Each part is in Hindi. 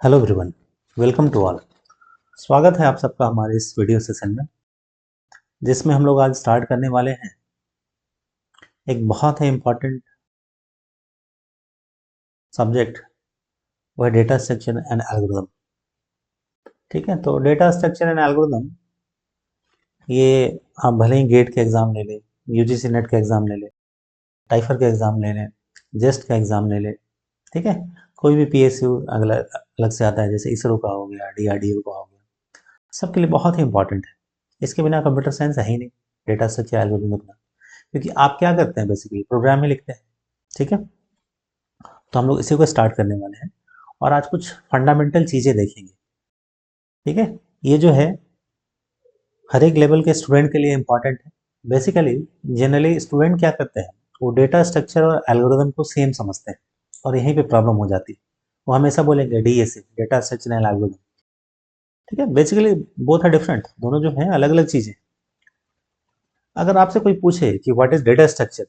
Hello everyone, welcome to all. स्वागत है आप सबका हमारे इस वीडियो सेशन में, जिसमें हम लोग आज स्टार्ट करने वाले हैं एक बहुत ही इम्पॉर्टेंट सब्जेक्ट। वो है डेटा स्ट्रक्चर एंड एल्गोरिदम। ठीक है, तो डेटा स्ट्रक्चर एंड एल्गोरिदम ये आप भले ही गेट के एग्ज़ाम ले लें, यूजीसी नेट का एग्ज़ाम ले लें, टाइफर का एग्ज़ाम ले लें, जेस्ट का एग्ज़ाम ले लें। ठीक है, कोई भी पीएसयू अगला अलग से आता है, जैसे इसरो का हो गया, डीआरडीओ का हो गया, सबके लिए बहुत ही इंपॉर्टेंट है। इसके बिना कंप्यूटर साइंस है ही नहीं, डेटा स्ट्रक्चर एल्गोरिदम के बिना। क्योंकि आप क्या करते हैं, बेसिकली प्रोग्राम ही लिखते हैं। ठीक है, तो हम लोग इसी को स्टार्ट करने वाले हैं और आज कुछ फंडामेंटल चीज़ें देखेंगे। ठीक है, ये जो है हर एक लेवल के स्टूडेंट के लिए इंपॉर्टेंट है। बेसिकली जनरली स्टूडेंट क्या करते हैं, वो डेटा स्ट्रक्चर और एल्गोरिदम को सेम समझते हैं और यहीं पे प्रॉब्लम हो जाती है। वो हमेशा बोलेंगे DSA, data structure and algorithm. ठीक है, बेसिकली बोथ आर डिफरेंट, दोनों जो हैं अलग अलग चीज़ें। अगर आपसे कोई पूछे कि व्हाट इज डेटा स्ट्रक्चर,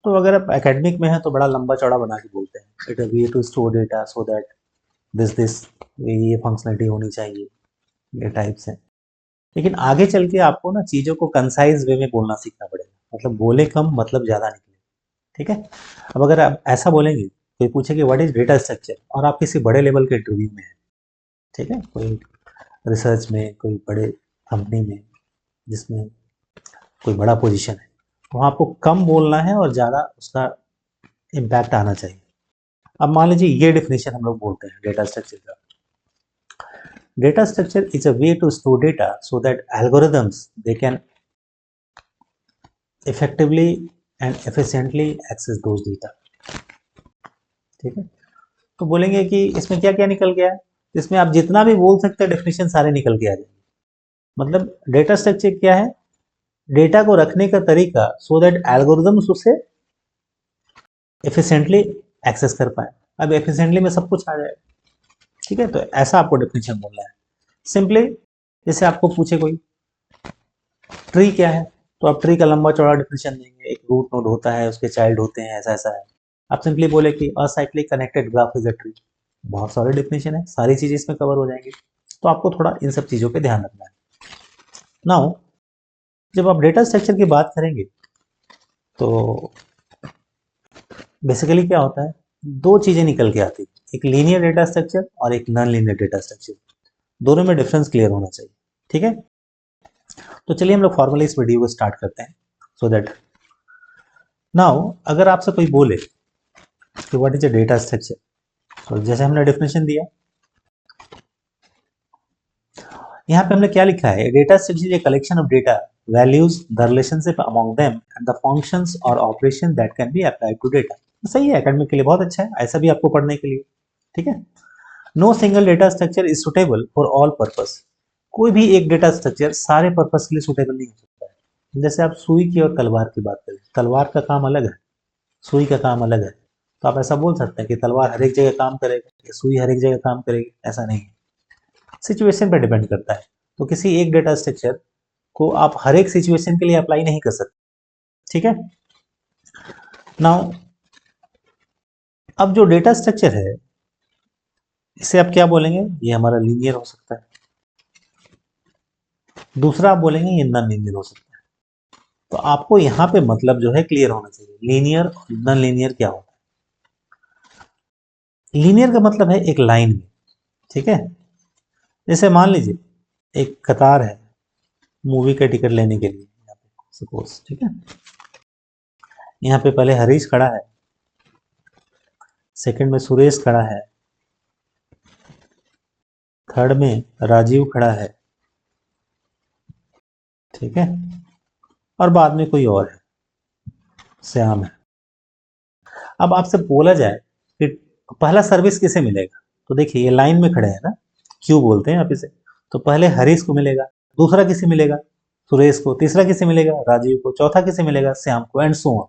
तो अगर आप एकेडमिक में हैं तो बड़ा लंबा चौड़ा बना के बोलते हैं, it way to store data so that this ये फंक्शनलिटी होनी चाहिए, ये टाइप्स हैं। लेकिन आगे चल के आपको ना चीज़ों को कंसाइज वे में बोलना सीखना पड़ेगा, मतलब बोले कम मतलब ज़्यादा निकले। ठीक है, अब अगर आप ऐसा बोलेंगे, कोई पूछे कि व्हाट इज डेटा स्ट्रक्चर और आप किसी बड़े लेवल के इंटरव्यू में हैं, ठीक है, कोई रिसर्च में, कोई बड़े कंपनी में जिसमें कोई बड़ा पोजीशन है, तो वहाँ आपको कम बोलना है और ज़्यादा उसका इम्पैक्ट आना चाहिए। अब मान लीजिए ये डेफिनेशन हम लोग बोलते हैं डेटा स्ट्रक्चर का। Data structure is a way to store data so that algorithms they can effectively and efficiently access those data. ठीक है, तो बोलेंगे कि इसमें क्या क्या निकल गया है, इसमें आप जितना भी बोल सकते हैं डेफिनेशन सारे निकल के आ जाएंगे। मतलब डेटा स्ट्रक्चर क्या है, डेटा को रखने का तरीका सो दैट एल्गोरिदम्स उसे एफिशिएंटली एक्सेस कर पाए। अब एफिशिएंटली में सब कुछ आ जाए। ठीक है, तो ऐसा आपको डेफिनेशन बोलना है सिंपली। जैसे आपको पूछे कोई ट्री क्या है, तो आप ट्री का लंबा चौड़ा डेफिनेशन देंगे, एक रूट नोड होता है, उसके चाइल्ड होते हैं, ऐसा ऐसा है। आप सिंपली बोले कि acyclic connected graph is a tree, बहुत सारे डेफिनेशन है, सारी चीजें इसमें कवर हो जाएंगी। तो आपको थोड़ा इन सब चीजों पे ध्यान रखना है। नाउ जब आप डेटा स्ट्रक्चर की बात करेंगे, तो बेसिकली क्या होता है, दो चीजें निकल के आती है, एक लीनियर डेटा स्ट्रक्चर और एक नॉन लीनियर डेटा स्ट्रक्चर। दोनों में डिफरेंस क्लियर होना चाहिए। ठीक है, तो चलिए हम लोग फॉर्मली इस वीडियो को स्टार्ट करते हैं सो दैट नाउ अगर आपसे कोई बोले कि what is a data structure, तो जैसे हमने डेफिनेशन दिया, यहाँ पे हमने क्या लिखा है, data structure is a collection of data values the relationship among them and the functions और operation that can be applied to data. सही है, एकेडमिक के लिए बहुत अच्छा है, ऐसा भी आपको पढ़ने के लिए। ठीक है, no single data structure is suitable for all purpose. कोई भी एक डेटा स्ट्रक्चर सारे पर्पस के लिए सुटेबल नहीं हो सकता है। जैसे आप सुई की और तलवार की बात करें, तलवार का काम अलग है, सुई का काम अलग है। तो आप ऐसा बोल सकते हैं कि तलवार हर एक जगह काम करेगा या सुई हर एक जगह काम करेगी, ऐसा नहीं है। सिचुएशन पर डिपेंड करता है। तो किसी एक डेटा स्ट्रक्चर को आप हर एक सिचुएशन के लिए अप्लाई नहीं कर सकते। ठीक है, नाउ अब जो डेटा स्ट्रक्चर है, इसे आप क्या बोलेंगे, ये हमारा लीनियर हो सकता है, दूसरा आप बोलेंगे ये नॉन लीनियर हो सकता है। तो आपको यहाँ पे मतलब जो है क्लियर होना चाहिए, लीनियर और नॉन लीनियर क्या होता है। लीनियर का मतलब है एक लाइन में। ठीक है, जैसे मान लीजिए एक कतार है मूवी का टिकट लेने के लिए, यहाँ पे सपोज। ठीक है, यहाँ पे पहले हरीश खड़ा है, सेकंड में सुरेश खड़ा है, थर्ड में राजीव खड़ा है। ठीक है, और बाद में कोई और है, श्याम है। अब आपसे बोला जाए कि पहला सर्विस किसे मिलेगा, तो देखिए ये लाइन में खड़े हैं ना, क्यू बोलते हैं आप इसे। तो पहले हरीश को मिलेगा, दूसरा किसे मिलेगा, सुरेश को, तीसरा किसे मिलेगा, राजीव को, चौथा किसे मिलेगा, श्याम को, एंड सो ऑन।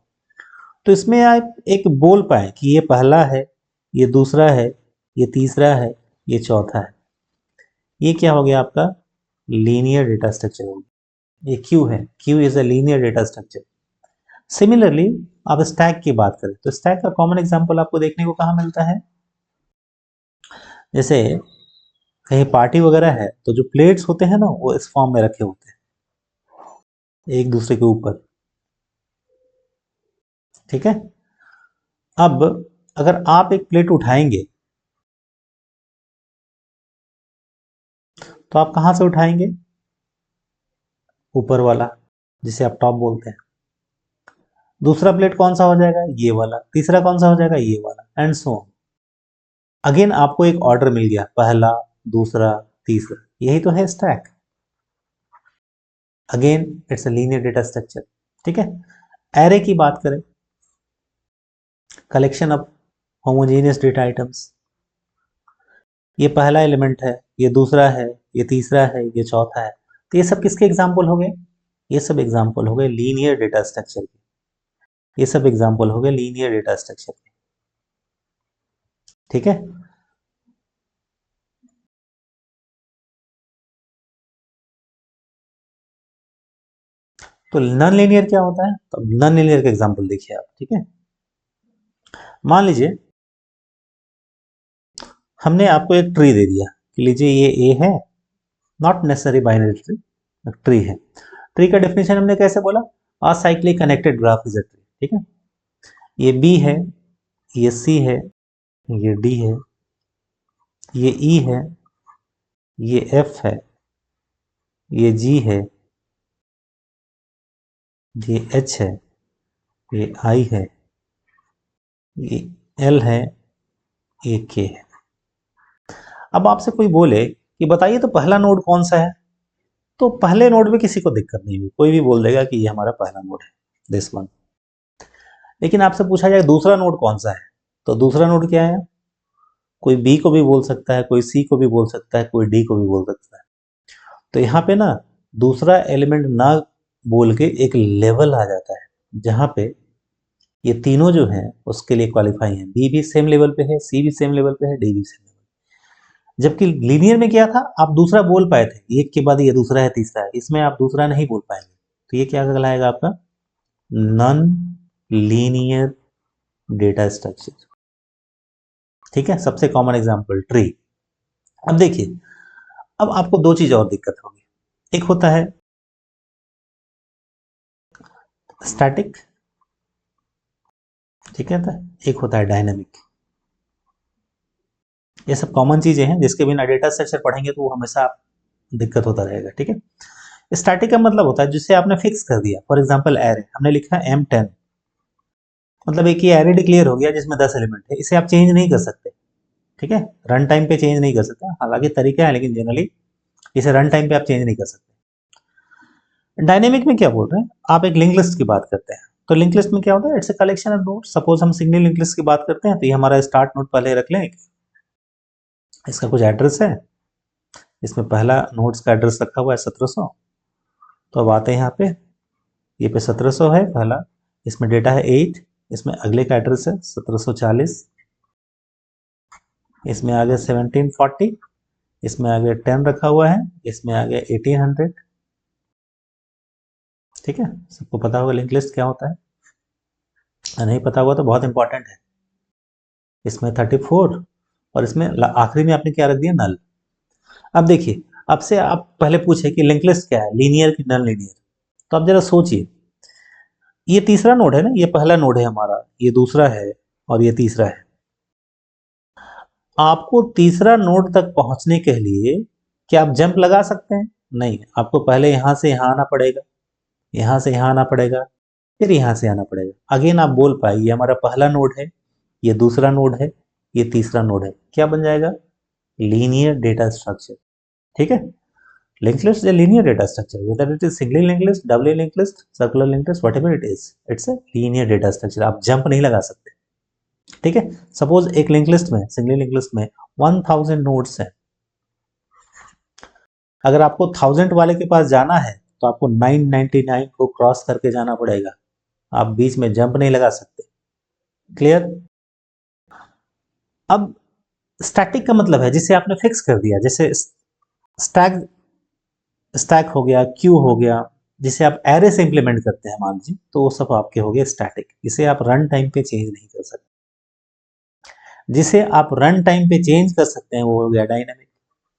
तो इसमें आप एक बोल पाए कि ये पहला है, ये दूसरा है, ये तीसरा है, ये चौथा है। ये क्या हो गया आपका लीनियर डेटा स्ट्रक्चर हो गया। ये क्यू है, Q is a linear data structure. Similarly आप स्टैक की बात करें, तो स्टैक का कॉमन एग्जांपल आपको देखने को कहाँ मिलता है, जैसे कहीं पार्टी वगैरह है तो जो प्लेट्स होते हैं ना वो इस फॉर्म में रखे होते हैं एक दूसरे के ऊपर, ठीक है। अब अगर आप एक प्लेट उठाएंगे तो आप कहां से उठाएंगे? ऊपर वाला, जिसे आप टॉप बोलते हैं। दूसरा प्लेट कौन सा हो जाएगा? ये वाला। तीसरा कौन सा हो जाएगा? ये वाला, एंड सो ऑन। अगेन आपको एक ऑर्डर मिल गया, पहला, दूसरा, तीसरा, यही तो है stack. Again it's a linear data structure, ठीक है। एरे की बात करें, collection of homogeneous data items. ये पहला एलिमेंट है, ये दूसरा है, ये तीसरा है, ये चौथा है। तो ये सब किसके एग्जाम्पल हो गए? ये सब एग्जाम्पल हो गए लीनियर डेटा स्ट्रक्चर के। ये सब एग्जाम्पल हो गए लीनियर डेटा स्ट्रक्चर के, ठीक है। तो नॉन लीनियर क्या होता है? तो नॉन लीनियर का एग्जाम्पल देखिए आप, ठीक है। मान लीजिए हमने आपको एक ट्री दे दिया कि लीजिए ये ए है, not necessary binary tree, tree है। ट्री का डेफिनेशन हमने कैसे बोला? Acyclic connected graph is a tree, ठीक है। ये बी है, ये सी है, ये डी है, ये ई है, ये एफ है, ये जी है, ये एच है, ये आई है, ये एल है, ये के है। अब आपसे कोई बोले कि बताइए तो पहला नोड कौन सा है, तो पहले नोड में किसी को दिक्कत नहीं हुई, कोई भी बोल देगा कि ये हमारा पहला नोड है, दिस वन। लेकिन आपसे पूछा जाए दूसरा नोड कौन सा है, तो दूसरा नोड क्या है? कोई बी को भी बोल सकता है, कोई सी को भी बोल सकता है, कोई डी को भी बोल सकता है। तो यहाँ पे ना दूसरा एलिमेंट ना बोल के एक लेवल आ जाता है जहाँ पे ये तीनों जो हैं उसके लिए क्वालिफाई हैं। बी भी सेम लेवल पे है, सी भी सेम लेवल पे है, डी भी सेम लेवल। जबकि लीनियर में क्या था, आप दूसरा बोल पाए थे, एक के बाद ये दूसरा है, तीसरा है। इसमें आप दूसरा नहीं बोल पाएंगे, तो ये क्या कहलाएगा आपका? नॉन लीनियर डेटा स्ट्रक्चर, ठीक है। सबसे कॉमन एग्जांपल ट्री। अब देखिए, अब आपको दो चीज और दिक्कत होगी। एक होता है स्टैटिक, ठीक है, तो एक होता है डायनेमिक। ये सब कॉमन चीजें हैं जिसके बिना डेटा स्ट्रक्चर पढ़ेंगे तो वो हमेशा दिक्कत होता रहेगा, ठीक है। स्टैटिक का मतलब होता है जिसे आपने फिक्स कर दिया। फॉर एग्जांपल एरे, हमने लिखा M10, मतलब एक ही एरे डिक्लेयर हो गया जिसमें 10 एलिमेंट है, इसे आप चेंज नहीं कर सकते, ठीक है। रन टाइम पे चेंज नहीं कर सकते, हालांकि तरीका है लेकिन जनरली इसे रन टाइम पे आप चेंज नहीं कर सकते। डायनेमिक में क्या बोल रहे हैं, आप एक लिंक लिस्ट की बात करते हैं, तो लिंक लिस्ट में क्या होता है? It's a collection of node. Suppose हम सिंगल लिंक लिस्ट की बात करते हैं, तो ये हमारा स्टार्ट नोड पहले रख लें, इसका कुछ एड्रेस है, इसमें पहला नोड्स का एड्रेस रखा हुआ है 1700। तो अब आते हैं यहाँ पे, ये पे 1700 है पहला, इसमें डेटा है 8, इसमें अगले का एड्रेस है 1740, इसमें आ गया 1740, इसमें आ गया 10 रखा हुआ है, इसमें आ गया 1800, ठीक है। सबको पता होगा लिंक लिस्ट क्या होता है, नहीं पता हुआ तो बहुत इंपॉर्टेंट है। इसमें 34 और इसमें आखिरी में आपने क्या रख दिया? नल। अब देखिए, अब से आप पहले पूछे कि लिंक लिस्ट क्या है, लीनियर कि नॉन लीनियर। तो आप जरा सोचिए, ये तीसरा नोड है ना, ये पहला नोड है हमारा, ये दूसरा है और ये तीसरा है। आपको तीसरा नोड तक पहुंचने के लिए क्या आप जंप लगा सकते हैं? नहीं, आपको पहले यहां से यहां आना पड़ेगा, यहां से यहां आना पड़ेगा, फिर यहां से आना पड़ेगा। अगेन आप बोल पाए ये हमारा पहला नोड है, ये दूसरा नोड है, ये तीसरा नोड है। क्या बन जाएगा? लीनियर डेटा स्ट्रक्चर, ठीक है। Link list is a linear data structure, whether it is single linked list, double linked list, circular linked list, whatever it is, it's a linear data structure। आप जंप नहीं लगा सकते, ठीक है। सपोज एक लिंक लिस्ट में, सिंगल लिंक लिस्ट में 1000 नोड्स हैं। अगर आपको 1000 वाले के पास जाना है तो आपको 999 को क्रॉस करके जाना पड़ेगा, आप बीच में जंप नहीं लगा सकते। क्लियर? अब स्टैटिक का मतलब है जिसे आपने फिक्स कर दिया, जैसे स्टैक, स्टैक हो गया, क्यू हो गया, जिसे आप एरे से इंप्लीमेंट करते हैं मान लीजिए, तो वो सब आपके हो गए स्टैटिक। इसे आप रन टाइम पे चेंज नहीं कर सकते। जिसे आप रन टाइम पे चेंज कर सकते हैं, वो हो गया डायनेमिक।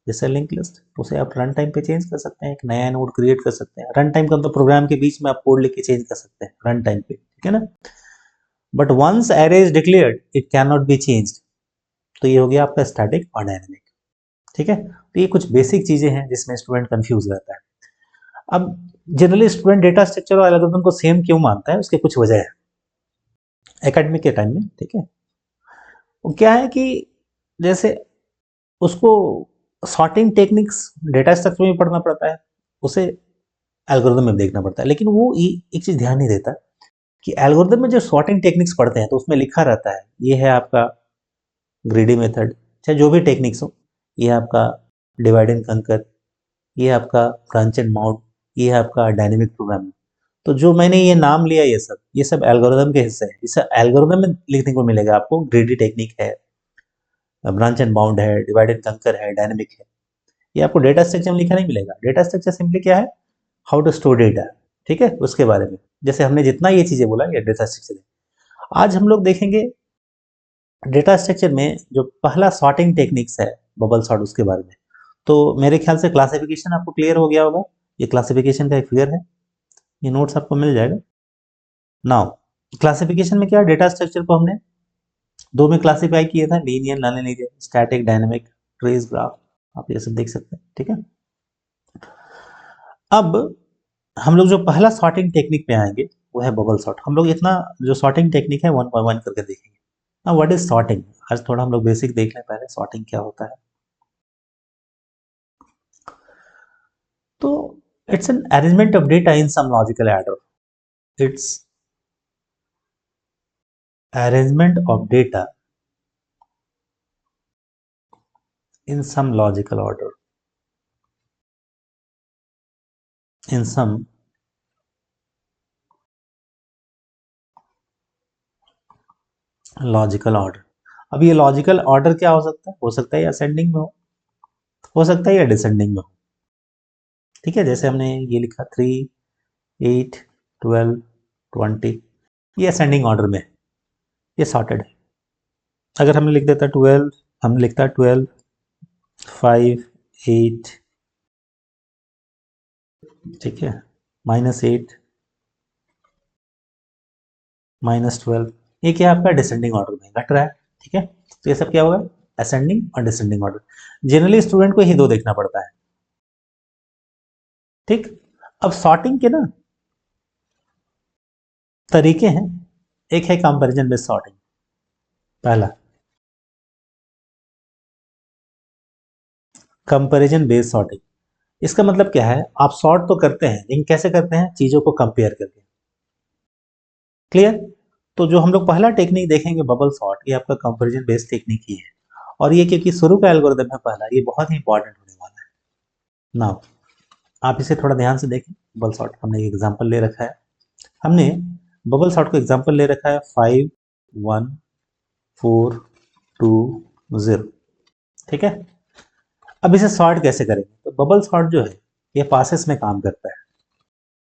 जैसे लिंक लिस्ट, उसे आप रन टाइम पे चेंज कर सकते हैं, एक नया नोड क्रिएट कर सकते हैं। रन टाइम का मतलब प्रोग्राम के बीच में आप कोड लिख के चेंज कर सकते हैं रन टाइम पे, ठीक है ना। But once array is declared it can not be changed. तो ये हो गया आपका स्टैटिक और डायनेमिक, ठीक है। तो ये कुछ बेसिक चीजें हैं जिसमें स्टूडेंट कंफ्यूज रहता है। अब जनरली स्टूडेंट डेटा स्ट्रक्चर और एल्गोरिथम को सेम क्यों मानता है, उसके कुछ वजह है एकेडमिक के टाइम में, ठीक है। वो क्या है कि जैसे उसको सॉर्टिंग टेक्निक्स डेटा स्ट्रक्चर में पढ़ना पड़ता है, उसे एल्गोरिथम में देखना पड़ता है। लेकिन वो एक चीज ध्यान नहीं देता कि एल्गोरिथम में जो सॉर्टिंग टेक्निक्स पढ़ते हैं तो उसमें लिखा रहता है ये है आपका ग्रीडी मेथड, चाहे जो भी टेक्निक्स हो, ये आपका डिवाइड एंड कंकर, ये आपका ब्रांच एंड माउंट, ये है आपका डायनेमिक प्रोग्रामिंग। तो जो मैंने ये नाम लिया ये सब एल्गोरिथम के हिस्से हैं। इसे एल्गोरिथम में लिखने को मिलेगा आपको, ग्रीडी टेक्निक है, ब्रांच एंड बाउंड है, डिवाइड एंड कंकर है, डायनेमिक है। ये आपको डेटा स्ट्रक्चर में लिखा नहीं मिलेगा। डेटा स्ट्रक्चर सिंपली क्या है, हाउ टू स्टोर डेटा, ठीक है, उसके बारे में। जैसे हमने जितना ये चीजें बोला ये डेटा स्ट्रक्चर है। आज हम लोग देखेंगे डेटा स्ट्रक्चर में जो पहला सॉर्टिंग टेक्निक्स है बबल सॉर्ट, उसके बारे में। तो मेरे ख्याल से क्लासिफिकेशन आपको क्लियर हो गया होगा। ये क्लासिफिकेशन का एक फिगर है, ये नोट्स आपको मिल जाएगा। नाउ क्लासिफिकेशन में क्या, डेटा स्ट्रक्चर को हमने दो में क्लासिफाई किया था, linear non linear, static dynamic, trace graph, आप ये सब देख सकते हैं, ठीक है। अब हम लोग जो पहला सॉर्टिंग टेक्निक पे आएंगे वो है बबल सॉर्ट। हम लोग इतना जो सॉर्टिंग टेक्निक है वन बाय वन करके देखेंगे। अब व्हाट इज सॉर्टिंग, आज थोड़ा हम लोग बेसिक देख लें पहले सॉर्टिंग क्या होता है। तो it's an arrangement of data in some logical order. इट्स arrangement of data in some logical order, in some logical order. अब ये लॉजिकल ऑर्डर क्या हो सकता है या असेंडिंग में हो सकता है या डिसेंडिंग में हो, ठीक है। जैसे हमने ये लिखा 3, 8, 12, 20, ये असेंडिंग ऑर्डर में, ये सॉर्टेड है। अगर हमने लिख देता 12, हमने लिखता 12, 5, 8, ठीक है, -8, -12, ये क्या आपका डिसेंडिंग ऑर्डर में घट रहा है, ठीक है। तो ये सब क्या होगा, असेंडिंग और डिसेंडिंग ऑर्डर। जनरली स्टूडेंट को ही दो देखना पड़ता है, ठीक। अब सॉर्टिंग के ना तरीके हैं, एक है कंपैरिजन बेस्ड सॉर्टिंग, पहला कंपैरिजन बेस्ड सॉर्टिंग। इसका मतलब क्या है, आप सॉर्ट तो करते हैं लेकिन कैसे करते हैं, चीजों को कंपेयर करके, क्लियर। तो जो हम लोग पहला टेक्निक देखेंगे बबल सॉर्ट, ये आपका कंपैरिजन बेस्ड टेक्निक ही है। और ये क्योंकि शुरू का एल्गोरिथम है पहला, ये बहुत ही इंपॉर्टेंट होने वाला है। नाउ आप इसे थोड़ा ध्यान से देखें। बबल सॉर्ट हमने एग्जाम्पल ले रखा है, हमने बबल सॉर्ट को एग्जाम्पल ले रखा है 5, 1, 4, 2, 0, ठीक है। अब इसे सॉर्ट कैसे करेंगे, तो बबल सॉर्ट जो है ये पासेस में काम करता है,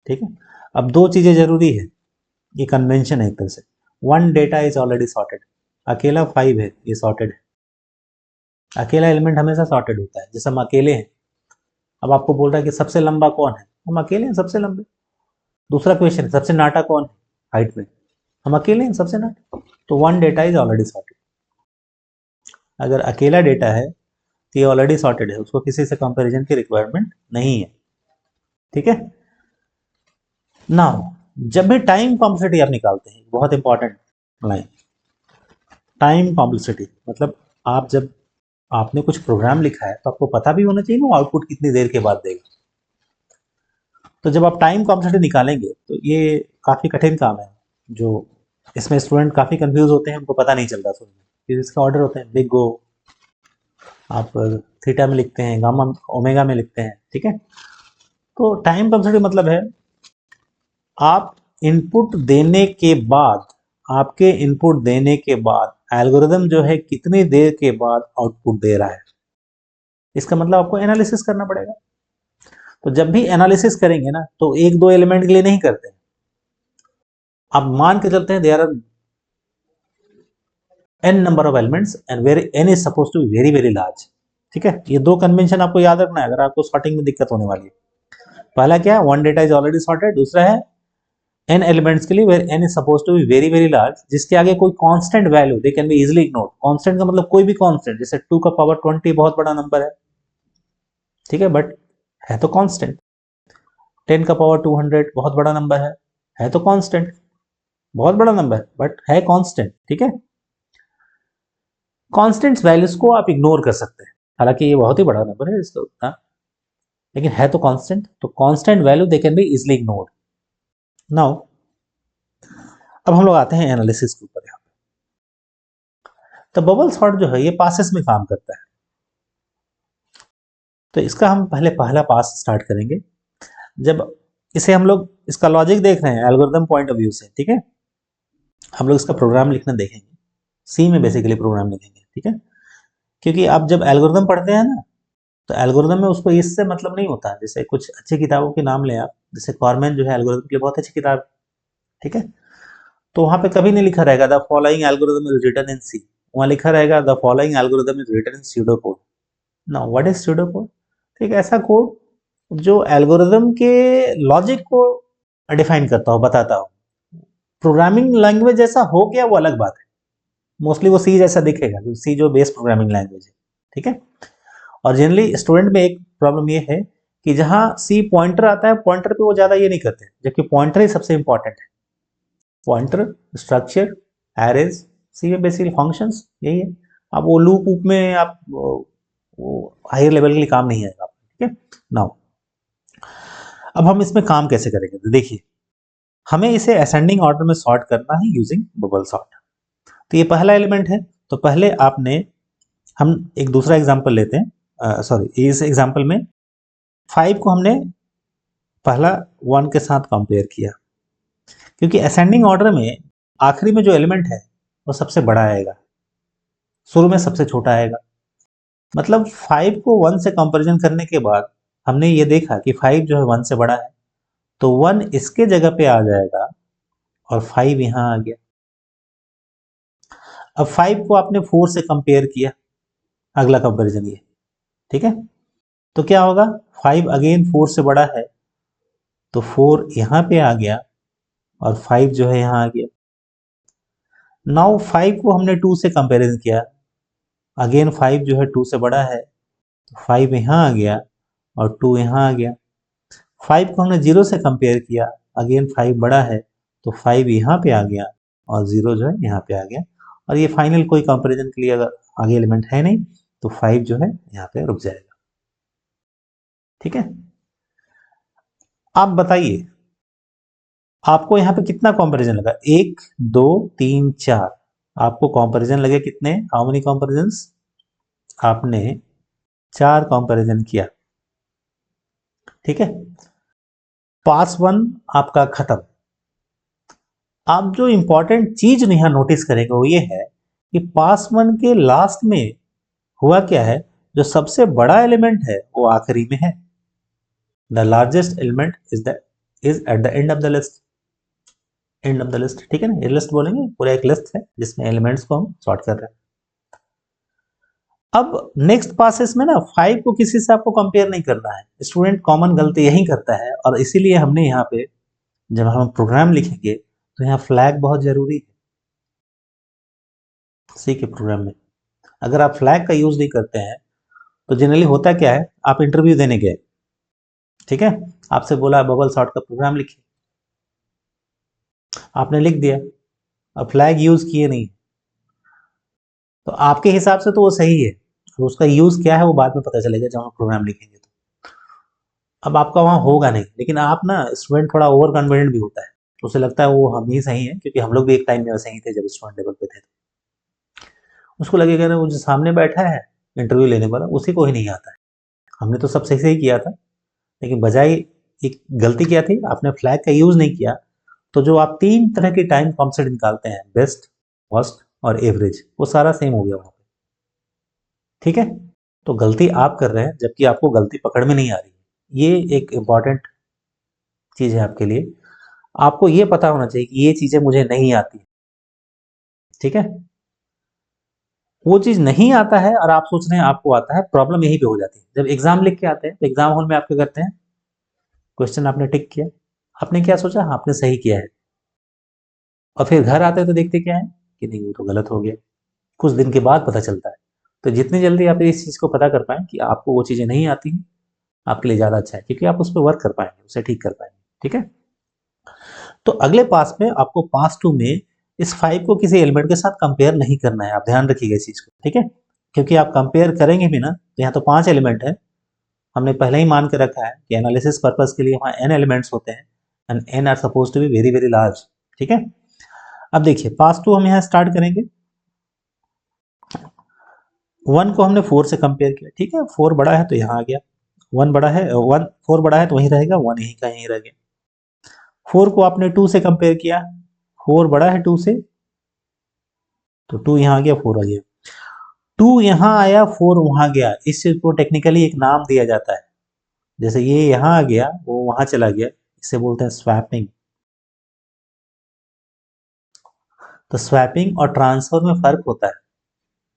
ठीक है। अब दो चीजें जरूरी है, ये कन्वेंशन है एक तरह से। One data is already sorted, अकेला 5 है ये सॉर्टेड है, अकेला एलिमेंट हमेशा सॉर्टेड होता है। जैसे हम अकेले हैं, अब आपको बोल रहा है कि सबसे लंबा कौन है, हम अकेले हैं सबसे लंबे। दूसरा क्वेश्चन, सबसे नाटा कौन है हाइट में, हम अकेले हैं सबसे नाटा। तो one data is already sorted. अगर अकेला डेटा है तो ये ऑलरेडी सॉर्टेड है, उसको किसी से कंपैरिजन की रिक्वायरमेंट नहीं है, ठीक है। नाउ जब भी टाइम कॉम्प्लेक्सिटी आप निकालते हैं, बहुत इंपॉर्टेंट लाइन, टाइम कॉम्प्लेक्सिटी मतलब आप जब आपने कुछ प्रोग्राम लिखा है तो आपको पता भी होना चाहिए ना आउटपुट कितनी देर के बाद देगा। तो जब आप टाइम कॉम्प्लेक्सिटी निकालेंगे तो ये काफ़ी कठिन काम है, जो इसमें स्टूडेंट काफ़ी कंफ्यूज होते हैं, उनको पता नहीं चलता शुरू में। फिर इसका ऑर्डर होते हैं बिग गो, आप थीटा में लिखते हैं, गामा ओमेगा में लिखते हैं, ठीक है। तो टाइम कॉम्प्लेक्सिटी मतलब है आप इनपुट देने के बाद, आपके इनपुट देने के बाद एल्गोरिदम जो है कितनी देर के बाद आउटपुट दे रहा है, इसका मतलब आपको एनालिसिस करना पड़ेगा। तो जब भी एनालिसिस करेंगे ना तो एक दो एलिमेंट के लिए नहीं करते, आप मान के चलते हैं they are n number of elements and where n is suppose to be very very large. ठीक है, ये दो कन्वेंशन आपको याद रखना है अगर आपको सॉर्टिंग में दिक्कत होने वाली है। पहला क्या है, one data is already sorted, दूसरा है n एलिमेंट्स के लिए where n is suppose to be very very large, जिसके आगे कोई constant value they can be easily ignored. Constant का मतलब कोई भी कांस्टेंट, जैसे 2 का पावर 20 बहुत बड़ा नंबर है, ठीक है, बट है तो कांस्टेंट। 10 का पावर 200 बहुत बड़ा नंबर है तो कांस्टेंट, बहुत बड़ा नंबर बट है कांस्टेंट। ठीक है, कांस्टेंट वैल्यूज को आप इग्नोर कर सकते हैं, हालांकि ये बहुत ही बड़ा नंबर है इसका उतना, लेकिन है तो कांस्टेंट, तो constant value they can be easily ignored. Now अब हम लोग आते हैं एनालिसिस के ऊपर। यहाँ तो बबल सॉर्ट जो है ये पासेस में काम करता है, तो इसका हम पहले पहला पास स्टार्ट करेंगे। जब इसे हम लोग इसका लॉजिक देख रहे हैं एल्गोरिथम पॉइंट ऑफ व्यू से, ठीक है, हम लोग इसका प्रोग्राम लिखना देखेंगे, सी में बेसिकली प्रोग्राम लिखेंगे। ठीक है, क्योंकि आप जब एल्गोरिथम पढ़ते हैं ना, तो एल्गोरिथम में उसको इससे मतलब नहीं होता। जैसे कुछ अच्छी किताबों के नाम लें आप, जैसे कॉर्मेन जो है एल्गोरिथम के लिए बहुत अच्छी किताब, ठीक है, तो वहां पे कभी नहीं लिखा रहेगा the following algorithm is written in C, वहां लिखा रहेगा the following algorithm is written in pseudocode. Now what is pseudocode? ठीक है, ऐसा कोड जो एल्गोरिथम के लॉजिक को डिफाइन करता हो, बताता हो। प्रोग्रामिंग लैंग्वेज जैसा हो गया वो अलग बात है, मोस्टली वो सी जैसा दिखेगा, सी जो बेस प्रोग्रामिंग लैंग्वेज है। ठीक है, और जनरली स्टूडेंट में एक प्रॉब्लम ये है कि जहां सी पॉइंटर आता है, पॉइंटर पे वो ज्यादा ये नहीं करते, जबकि पॉइंटर ही सबसे इंपॉर्टेंट है। पॉइंटर, स्ट्रक्चर, एरेज, सी में बेसिकली फंक्शंस यही है। अब वो लूप वूप में आप वो हायर लेवल के लिए काम नहीं आएगा। ठीक है, नाउ अब हम इसमें काम कैसे करेंगे, तो देखिए हमें इसे असेंडिंग ऑर्डर में सॉर्ट करना है यूजिंग बबल सॉर्ट। तो ये पहला एलिमेंट है, तो पहले आपने, हम एक दूसरा एग्जांपल लेते हैं, सॉरी इस एग्जांपल में 5 को हमने पहला 1 के साथ कंपेयर किया, क्योंकि असेंडिंग ऑर्डर में आखिरी में जो एलिमेंट है वो सबसे बड़ा आएगा, शुरू में सबसे छोटा आएगा। मतलब 5 को 1 से कंपैरिजन करने के बाद हमने ये देखा कि 5 जो है 1 से बड़ा है, तो 1 इसके जगह पे आ जाएगा और 5 यहां आ गया। अब 5 को आपने 4 से कंपेयर किया, अगला कंपैरिजन ये, ठीक है, तो क्या होगा, 5 अगेन 4 से बड़ा है, तो 4 यहां पे आ गया और 5 जो है यहां आ गया। नाउ 5 को हमने 2 से कंपैरिजन किया, अगेन 5 जो है 2 से बड़ा है, तो 5 यहां आ गया और 2 यहां आ गया। 5 को हमने 0 से कंपेयर किया, अगेन 5 बड़ा है, तो 5 यहाँ पे आ गया और 0 जो है यहाँ पे आ गया। और ये फाइनल कोई कंपैरिजन के लिए अगर आगे एलिमेंट है नहीं, तो 5 जो है यहाँ पे रुक जाएगा। ठीक है, आप बताइए आपको यहाँ पे कितना कंपैरिजन लगा, 1 2 3 4, आपको कंपैरिजन लगे कितने, हाउ मेनी कंपैरिजन? आपने 4 कंपैरिजन किया। ठीक है, पास 1 आपका खत्म। आप जो इंपॉर्टेंट चीज यहाँ नोटिस करेंगे वो ये है कि पास 1 के लास्ट में हुआ क्या है, जो सबसे बड़ा एलिमेंट है वो आखिरी में है। The largest element is at the end of the list, end of the list. ठीक है ना, ये लिस्ट बोलेंगे, पूरा एक लिस्ट है जिसमें एलिमेंट्स को हम सॉर्ट कर रहे हैं। अब नेक्स्ट पासेस में ना 5 को किसी से आपको कंपेयर नहीं करना है, स्टूडेंट कॉमन गलती यही करता है, और इसीलिए हमने यहाँ पे जब हम प्रोग्राम लिखेंगे तो यहाँ फ्लैग बहुत जरूरी है। सी के प्रोग्राम में अगर आप फ्लैग का यूज नहीं करते हैं, तो जनरली होता क्या है, आप इंटरव्यू देने गए, ठीक है, आपसे बोला बबल सॉर्ट का प्रोग्राम लिखिए, आपने लिख दिया, अब फ्लैग यूज किए नहीं, तो आपके हिसाब से तो वो सही है, तो उसका यूज क्या है वो बाद में पता चलेगा जब हम प्रोग्राम लिखेंगे तो। अब आपका वहां होगा नहीं, लेकिन आप ना, स्टूडेंट थोड़ा ओवर कॉन्फिडेंट भी होता है, तो उसे लगता है वो हम ही सही है, क्योंकि हम लोग भी एक टाइम में वैसे ही थे जब स्टूडेंट लेवल पे थे। उसको लगेगा ना वो जो सामने बैठा है इंटरव्यू लेने वाला, उसी को ही नहीं आता है, हमने तो सब सही सही किया था, लेकिन बजाय एक गलती क्या थी, आपने फ्लैग का यूज नहीं किया। तो जो आप 3 तरह के टाइम कॉम्सेट निकालते हैं, बेस्ट, वर्स्ट और एवरेज, वो सारा सेम हो गया वहां पे। ठीक है, तो गलती आप कर रहे हैं जबकि आपको गलती पकड़ में नहीं आ रही है। ये एक इंपॉर्टेंट चीज है आपके लिए, आपको ये पता होना चाहिए कि ये चीजें मुझे नहीं आती। ठीक है, वो चीज नहीं आता है और आप सोच रहे हैं आपको आता है, प्रॉब्लम यहीं पे हो जाती है। जब एग्जाम लिख के आते हैं तो एग्जाम हॉल में आप क्या करते हैं, क्वेश्चन आपने टिक किया, आपने क्या सोचा, हाँ, आपने सही किया है, और फिर घर आते हैं तो देखते क्या है कि नहीं वो तो गलत हो गया। कुछ दिन के बाद पता चलता है। तो जितनी जल्दी आप इस चीज को पता कर पाएं कि आपको वो चीजें नहीं आती हैं, आपके लिए ज्यादा अच्छा है, क्योंकि आप उस पर वर्क कर पाएंगे, उसे ठीक कर पाएंगे। ठीक है, तो अगले पास में आपको पास टू में इस 5 को किसी एलिमेंट के साथ कंपेयर नहीं करना है, आप ध्यान रखिएगा इस चीज को। ठीक है, क्योंकि आप कंपेयर करेंगे भी ना, तो यहाँ तो 5 एलिमेंट है, हमने पहले ही मान के रखा है कि एनालिसिस पर्पस के लिए वहाँ n एलिमेंट्स होते हैं and n are suppose to be very very large. ठीक है, अब देखिए पास टू हम यहाँ स्टार्ट करेंगे। 1 को हमने 4 से कंपेयर किया, ठीक है, 4 बड़ा है तो यहाँ आ गया, 1 बड़ा है, 1 4 बड़ा है तो वहीं रहेगा, 1 यहीं का यहीं रह गया। 4 को आपने 2 से कंपेयर किया, 4 बड़ा है 2 से, तो 2 यहाँ आ गया, 4 आ गया, 2 यहाँ आया, 4 वहां गया। इस चीज को टेक्निकली एक नाम दिया जाता है, जैसे ये यहाँ आ गया वो वहां चला गया, इसे बोलते हैं स्वैपिंग। तो स्वैपिंग और ट्रांसफर में फर्क होता है।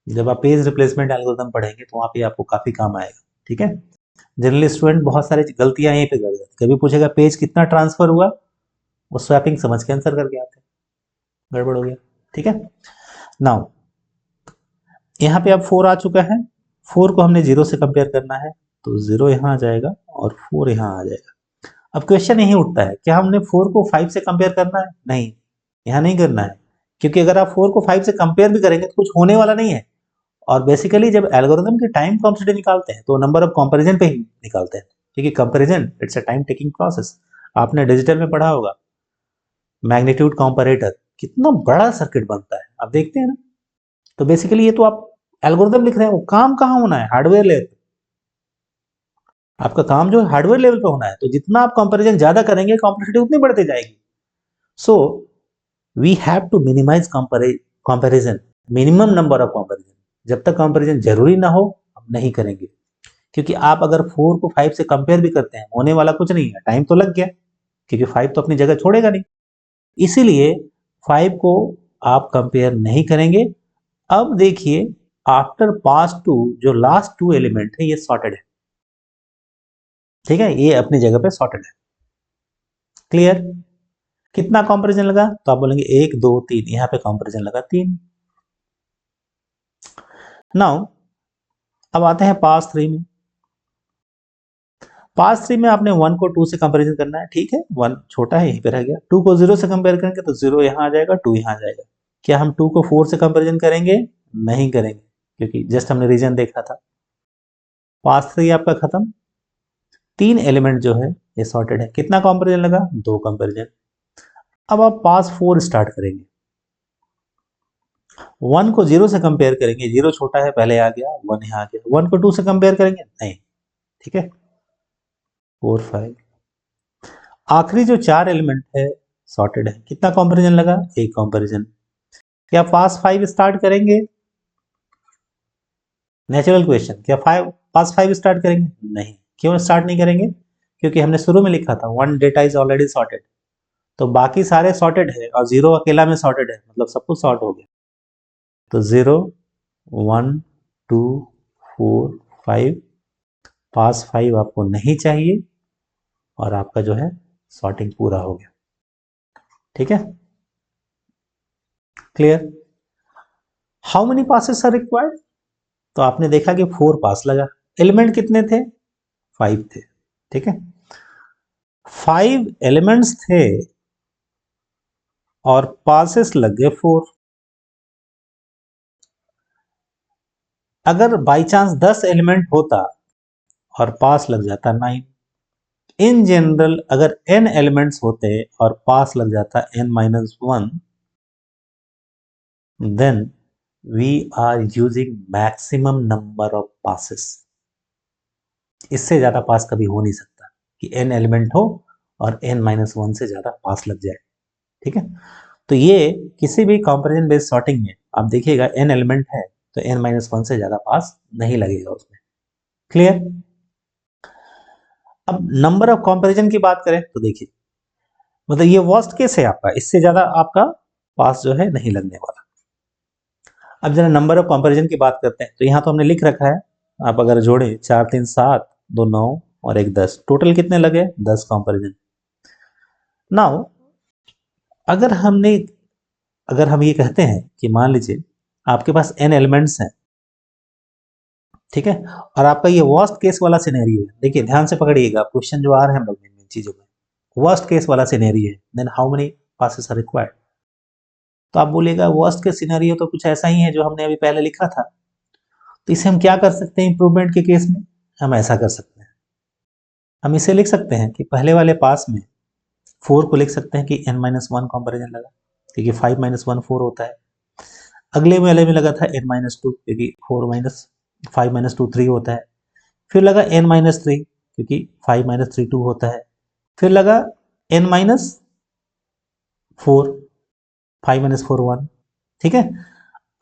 जब आप पेज रिप्लेसमेंट एल्गोरिथम पढ़ेंगे तो वहां पे आपको काफी काम आएगा। ठीक है, जनरली स्टूडेंट बहुत सारी गलतियां यहीं पे कर देते हैं। कभी पूछेगा पेज कितना ट्रांसफर हुआ, वो स्वैपिंग समझ के आंसर करके आते हैं, गड़बड़ हो गया। ठीक है, नाउ यहाँ पे अब 4 आ चुका है, 4 को हमने 0 से कंपेयर करना है, तो 0 यहाँ आ जाएगा और 4 यहाँ आ जाएगा। अब क्वेश्चन यही उठता है, क्या हमने 4 को 5 से कंपेयर करना है? नहीं, यहाँ नहीं करना है, क्योंकि अगर आप 4 को 5 से कंपेयर भी करेंगे तो कुछ होने वाला नहीं है। और बेसिकली जब एल्गोरिथम के टाइम कॉम्प्लेक्सिटी निकालते हैं तो नंबर ऑफ कंपैरिजन पे ही निकालते हैं, क्योंकि comparison it's a time taking process. आपने डिजिटल में पढ़ा होगा मैग्नीट्यूड कंपैरेटर, कितना बड़ा सर्किट बनता है, आप देखते हैं ना। तो बेसिकली ये तो आप एल्गोरिथम लिख रहे हैं, वो काम कहाँ होना है, हार्डवेयर लेवल पे। आपका काम जो है हार्डवेयर लेवल पे होना है, तो जितना आप कंपैरिजन ज्यादा करेंगे कॉम्प्लेक्सिटी उतनी बढ़ती जाएगी। So we have to minimize comparison, minimum number of comparison. जब तक कंपैरिजन जरूरी ना हो हम नहीं करेंगे, क्योंकि आप अगर 4 को 5 से कंपेयर भी करते हैं होने वाला कुछ नहीं है, टाइम तो लग गया, क्योंकि 5 तो अपनी जगह छोड़ेगा नहीं। इसीलिए 5 को आप कंपेयर नहीं करेंगे। अब देखिए आफ्टर पास टू जो लास्ट 2 एलिमेंट है ये सॉर्टेड है। ठीक है, ये अपनी जगह पे सॉर्टेड है। क्लियर? कितना कंपैरिजन लगा, तो आप बोलेंगे 1 2 3, यहाँ पे कंपैरिजन लगा 3। नाउ अब आते हैं पास 3 में। पास 3 में आपने 1 को 2 से कंपैरिजन करना है, ठीक है, 1 छोटा है यहीं पे रह गया। 2 को 0 से कंपेयर करेंगे तो 0 यहाँ आ जाएगा, 2 यहाँ आ जाएगा। क्या हम 2 को 4 से कंपैरिजन करेंगे? नहीं करेंगे, क्योंकि जस्ट हमने रीजन देखा था। पास 3 आपका खत्म, 3 एलिमेंट जो है ये सॉर्टेड है। कितना कंपैरिजन लगा? 2 कंपैरिजन। अब आप पास 4 स्टार्ट करेंगे, 1 को 0 से कंपेयर करेंगे, 0 छोटा है पहले आ गया, 1 यहाँ आ गया। 1 को 2 से कंपेयर करेंगे, नहीं, ठीक है, 4 5। आखिरी जो 4 एलिमेंट है सॉर्टेड है। कितना कंपैरिजन लगा? एक कंपैरिजन। क्या पास 5 स्टार्ट करेंगे? नेचुरल क्वेश्चन, क्या पास 5 स्टार्ट करेंगे? नहीं। क्यों स्टार्ट नहीं करेंगे? क्योंकि हमने शुरू में लिखा था 1 डेटा इज ऑलरेडी सॉर्टेड, तो बाकी सारे सॉर्टेड है और 0 अकेला में सॉर्टेड है, मतलब सब कुछ सॉर्ट हो गया। तो 0 1 2 4 5, पास 5 आपको नहीं चाहिए और आपका जो है सॉर्टिंग पूरा हो गया। ठीक है, clear? How many passes are required? तो आपने देखा कि 4 पास लगा। एलिमेंट कितने थे? 5 थे। ठीक है, 5 एलिमेंट्स थे और पासेस लग गए 4। अगर बाई चांस 10 एलिमेंट होता और पास लग जाता 9। इन जनरल अगर n एलिमेंट्स होते और पास लग जाता n-1, then we are using maximum number of passes. इससे ज्यादा पास कभी हो नहीं सकता कि n एलिमेंट हो और n-1 से ज्यादा पास लग जाए। ठीक है, तो ये किसी भी कंपैरिजन बेस्ड सॉर्टिंग में आप देखिएगा n एलिमेंट है तो n-1 से ज्यादा पास नहीं लगेगा उसमें। क्लियर? अब नंबर ऑफ कंपैरिजन की बात करें तो देखिए, मतलब ये वर्स्ट केस है आपका, इससे ज्यादा आपका पास जो है नहीं लगने वाला। अब जरा नंबर ऑफ कंपैरिजन की बात करते हैं, तो यहाँ तो हमने लिख रखा है, आप अगर जोड़े 4 3 7 2 9 और 1 10, टोटल कितने लगे? 10 कंपैरिजन। नाउ अगर हम ये कहते हैं कि मान लीजिए आपके पास n एलिमेंट्स हैं, ठीक है, और आपका ये वर्स्ट केस वाला सिनेरियो है। देखिए ध्यान से पकड़िएगा, क्वेश्चन जो आ रहे हैं हम लोग इन चीजों में, वर्स्ट केस वाला सिनेरियो है, then how many passes are required. तो आप बोलिएगा वर्स्ट केस सिनेरियो तो कुछ ऐसा ही है जो हमने अभी पहले लिखा था, तो इसे हम क्या कर सकते हैं इंप्रूवमेंट के केस में? हम ऐसा कर सकते हैं, हम इसे लिख सकते हैं कि पहले वाले पास में 4 को लिख सकते हैं कि n-1 कंपैरिजन लगा, क्योंकि 5 - 1 4 होता है। अगले वाले में लगा था n-2, क्योंकि 5 - 2 3 होता है। फिर लगा n-3, क्योंकि 5 - 3 2 होता है। फिर लगा n-4, 5 - 4 1, ठीक है।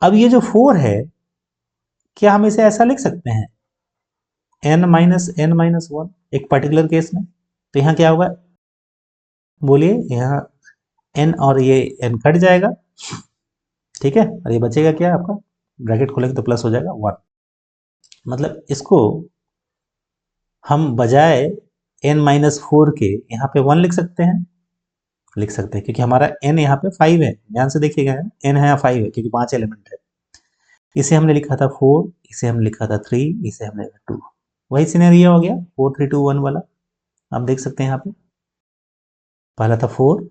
अब ये जो 4 है, क्या हम इसे ऐसा लिख सकते हैं n-1 एक पर्टिकुलर केस में? तो यहाँ क्या होगा, बोलिए, यहाँ n और ये n कट जाएगा, ठीक है, और ये बचेगा क्या आपका, ब्रैकेट खोलेंगे तो प्लस हो जाएगा 1। मतलब इसको हम बजाय n-4 के यहाँ पे 1 लिख सकते हैं, क्योंकि हमारा n यहाँ पे 5 है। ध्यान से देखिएगा, n है 5 है, क्योंकि 5 एलिमेंट है। इसे हमने लिखा था 4, इसे हमने लिखा था 3, इसे हमने 2। वही सिनेरियो हो गया 4 3 2 1 वाला। आप देख सकते हैं यहाँ पे पहला था 4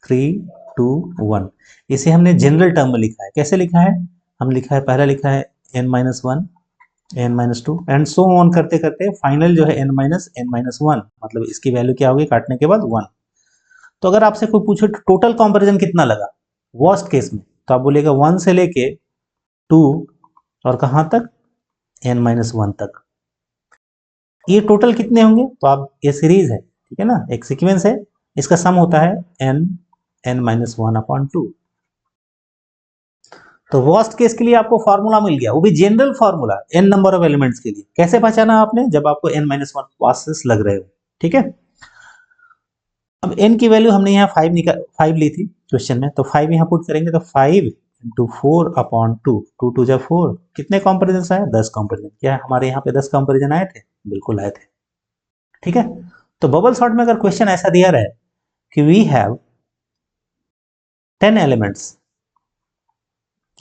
3 2 1। इसे हमने जनरल टर्म में लिखा है। कैसे लिखा है? हम लिखा है, पहला लिखा है n-1 n-2 and so on करते करते फाइनल जो है n-1, मतलब इसकी वैल्यू क्या होगी काटने के बाद 1। तो अगर आपसे कोई पूछे टोटल कंपैरिजन कितना लगा वर्स्ट केस में, तो आप बोलेगा 1 से लेके 2 और कहां तक, n-1 तक। ये टोटल कितने होंगे? तो आप, ये सीरीज है, ठीक है ना, एक सीक्वेंस है, इसका सम होता है n-1/2। तो वर्स्ट केस के लिए आपको फॉर्मूला मिल गया, वो भी general formula n number of elements के लिए। कैसे पहचाना आपने? जब आपको n-1 पासेस लग रहे हो, ठीक है। अब n की वैल्यू हमने यहाँ 5 ली थी क्वेश्चन में, तो 5 यहाँ पुट करेंगे तो 5 × 4/2, 2 2 जा 4, कितने कंपैरिजन आए? 10 कंपैरिजन। क्या हमारे यहाँ पे 10 कंपैरिजन आए थे? बिल्कुल आए थे, ठीक है। तो बबल सॉर्ट में अगर क्वेश्चन ऐसा दिया रहे कि वी हैव 10 एलिमेंट्स,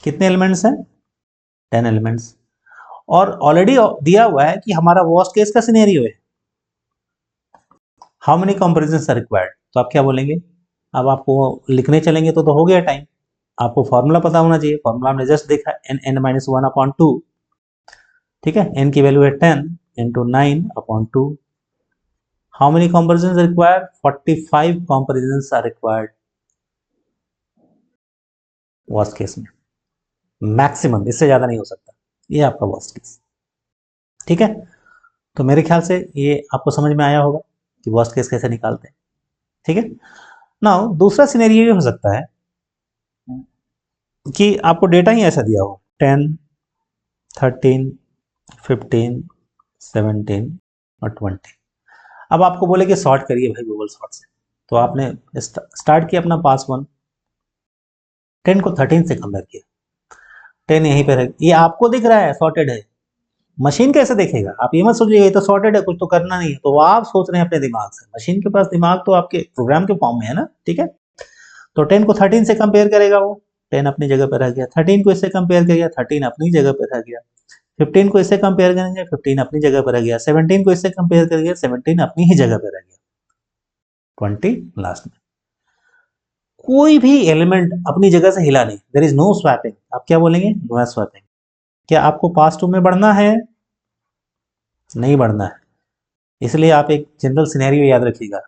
कितने एलिमेंट्स हैं? 10 एलिमेंट्स, और ऑलरेडी दिया हुआ है कि हमारा वर्स्ट केस का सिनेरियो है, how many comparison are required. तो आप क्या बोलेंगे? अब आपको लिखने चलेंगे तो हो गया टाइम, आपको फॉर्मूला पता होना चाहिए। फॉर्मूला हमने जस्ट देखा, n-1/2, ठीक है। n की वैल्यू है 10 × 9/2। How many comparison required? 45 comparison are required worst case में, मैक्सिमम, इससे ज्यादा नहीं हो सकता। ये आपका वर्स्ट केस, ठीक है। तो मेरे ख्याल से ये आपको समझ में आया होगा कि वर्स्ट केस कैसे निकालते हैं, ठीक है। नाउ दूसरा सिनेरियो ये हो सकता है कि आपको डेटा ही ऐसा दिया हो 10 13 15 17 और 20। अब आपको बोले कि सॉर्ट करिए भाई गूगल सॉर्ट से, तो आपने स्टार्ट किया अपना पास 1, 10 को 13 से कंपेयर किया, 10 यहीं पे रह, ये आपको दिख रहा है सॉर्टेड है, मशीन कैसे देखेगा? आप ये मत सोचिए ये तो सॉर्टेड है, कुछ तो करना नहीं है, तो आप सोच रहे हैं अपने दिमाग से। मशीन के पास दिमाग तो आपके प्रोग्राम के फॉर्म में है ना, ठीक है। तो 10 को 13 से कंपेयर करेगा, वो 10 अपनी जगह पर रह गया, 13 को इससे कंपेयर करेगा, 13 अपनी जगह पर रह गया, 15 को इससे कंपेयर करेंगे, 15 अपनी जगह पर रह गया, 17 को इससे कंपेयर करेंगे, 17 अपनी ही जगह पर रह गया, 20 लास्ट में। कोई भी एलिमेंट अपनी जगह से हिला नहीं, देयर इज नो स्वैपिंग। आप क्या बोलेंगे? No swapping. क्या आपको पास 2 में बढ़ना है? नहीं बढ़ना है। इसलिए आप एक जनरल सिनेरियो याद रखिएगा,